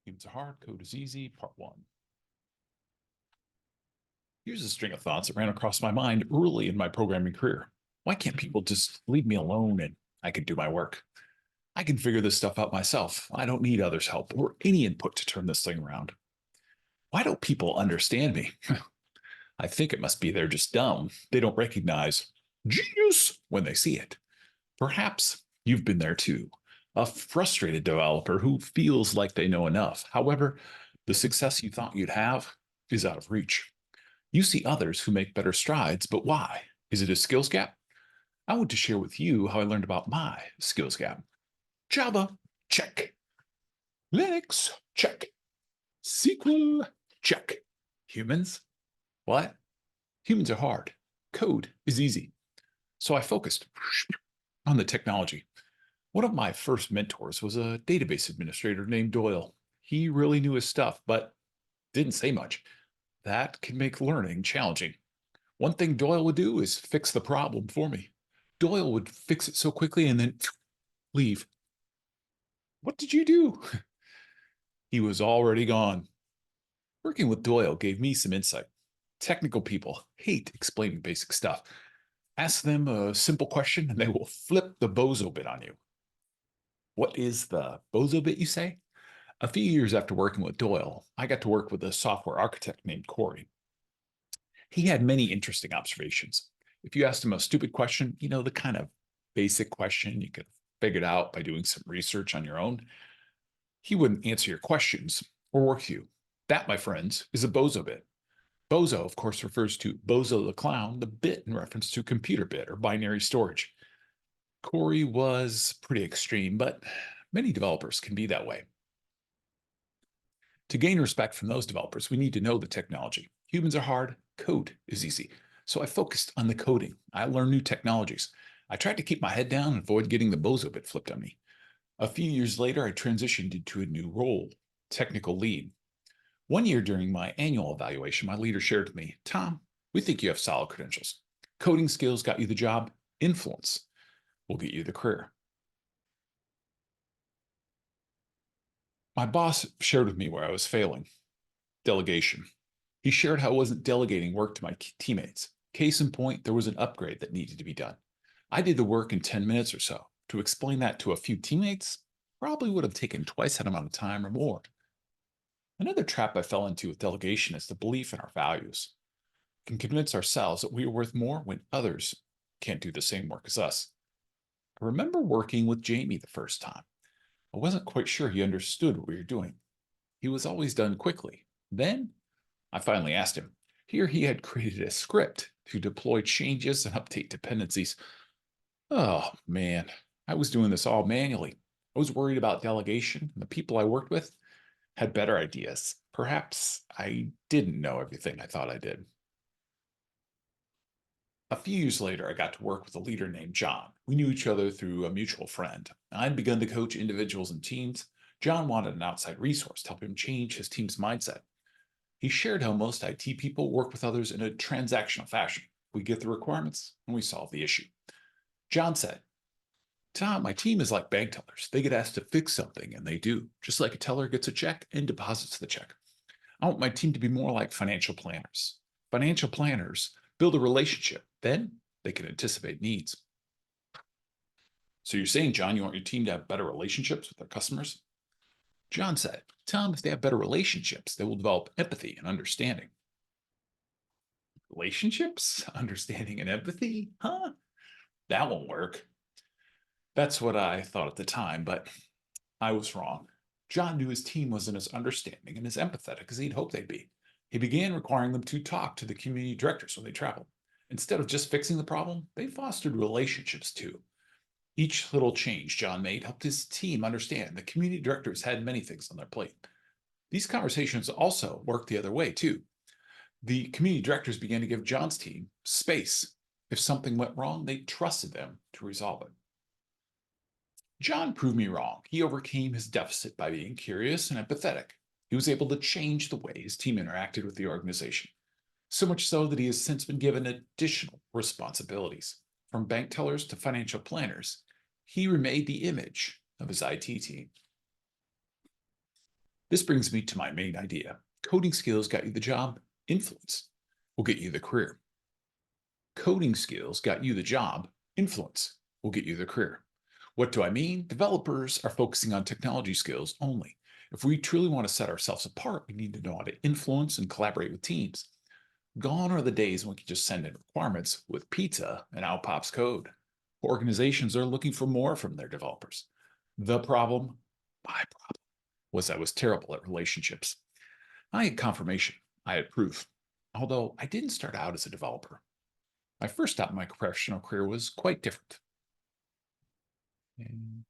Humans are hard, code is easy, part one. Here's a string of thoughts that ran across my mind early in my programming career. Why can't people just leave me alone and I can do my work? I can figure this stuff out myself. I don't need others' help or any input to turn this thing around. Why don't people understand me? I think it must be they're just dumb. They don't recognize genius when they see it. Perhaps you've been there too. A frustrated developer who feels like they know enough. However, the success you thought you'd have is out of reach. You see others who make better strides, but why? Is it a skills gap? I want to share with you how I learned about my skills gap. Java, check. Linux, check. SQL, check. Humans? What? Humans are hard. Code is easy. So I focused on the technology. One of my first mentors was a database administrator named Doyle. He really knew his stuff, but didn't say much. That can make learning challenging. One thing Doyle would do is fix the problem for me. Doyle would fix it so quickly and then leave. What did you do? He was already gone. Working with Doyle gave me some insight. Technical people hate explaining basic stuff. Ask them a simple question and they will flip the bozo bit on you. What is the bozo bit, you say? A few years after working with Doyle, I got to work with a software architect named Corey. He had many interesting observations. If you asked him a stupid question, the kind of basic question you could figure it out by doing some research on your own, he wouldn't answer your questions or work with you. That, my friends, is a bozo bit. Bozo, of course, refers to Bozo the Clown, the bit in reference to computer bit or binary storage. Corey was pretty extreme, but many developers can be that way. To gain respect from those developers, we need to know the technology. Humans are hard, code is easy. So I focused on the coding. I learned new technologies. I tried to keep my head down and avoid getting the bozo bit flipped on me. A few years later, I transitioned into a new role, technical lead. One year during my annual evaluation, my leader shared with me, Tom, we think you have solid credentials. Coding skills got you the job. Influence will get you the career. My boss shared with me where I was failing. Delegation. He shared how I wasn't delegating work to my teammates. Case in point, there was an upgrade that needed to be done. I did the work in 10 minutes or so. To explain that to a few teammates probably would have taken twice that amount of time or more. Another trap I fell into with delegation is the belief in our values. We can convince ourselves that we are worth more when others can't do the same work as us. I remember working with Jamie the first time. I wasn't quite sure he understood what we were doing. He was always done quickly. Then I finally asked him. Here he had created a script to deploy changes and update dependencies. Oh man, I was doing this all manually. I was worried about delegation, and the people I worked with had better ideas. Perhaps I didn't know everything I thought I did. A few years later, I got to work with a leader named John. We knew each other through a mutual friend. I'd begun to coach individuals and teams. John wanted an outside resource to help him change his team's mindset. He shared how most IT people work with others in a transactional fashion. We get the requirements and we solve the issue. John said, Tom, my team is like bank tellers. They get asked to fix something and they do, just like a teller gets a check and deposits the check. I want my team to be more like financial planners. Financial planners build a relationship, then they can anticipate needs. So you're saying, John, you want your team to have better relationships with their customers? John said, Tom, if they have better relationships, they will develop empathy and understanding. Relationships, understanding, and empathy? Huh? That won't work. That's what I thought at the time, but I was wrong. John knew his team wasn't as understanding and as empathetic as he'd hoped they'd be. He began requiring them to talk to the community directors when they traveled. Instead of just fixing the problem, they fostered relationships too. Each little change John made helped his team understand the community directors had many things on their plate. These conversations also worked the other way too. The community directors began to give John's team space. If something went wrong, they trusted them to resolve it. John proved me wrong. He overcame his deficit by being curious and empathetic. He was able to change the way his team interacted with the organization, so much so that he has since been given additional responsibilities. From bank tellers to financial planners, he remade the image of his IT team. This brings me to my main idea. Coding skills got you the job, influence will get you the career. Coding skills got you the job, influence will get you the career. What do I mean? Developers are focusing on technology skills only. If we truly want to set ourselves apart, we need to know how to influence and collaborate with teams. Gone are the days when we can just send in requirements with pizza and out pops code. Organizations are looking for more from their developers. The problem, my problem, was I was terrible at relationships. I had confirmation, I had proof, although I didn't start out as a developer. My first stop in my professional career was quite different. And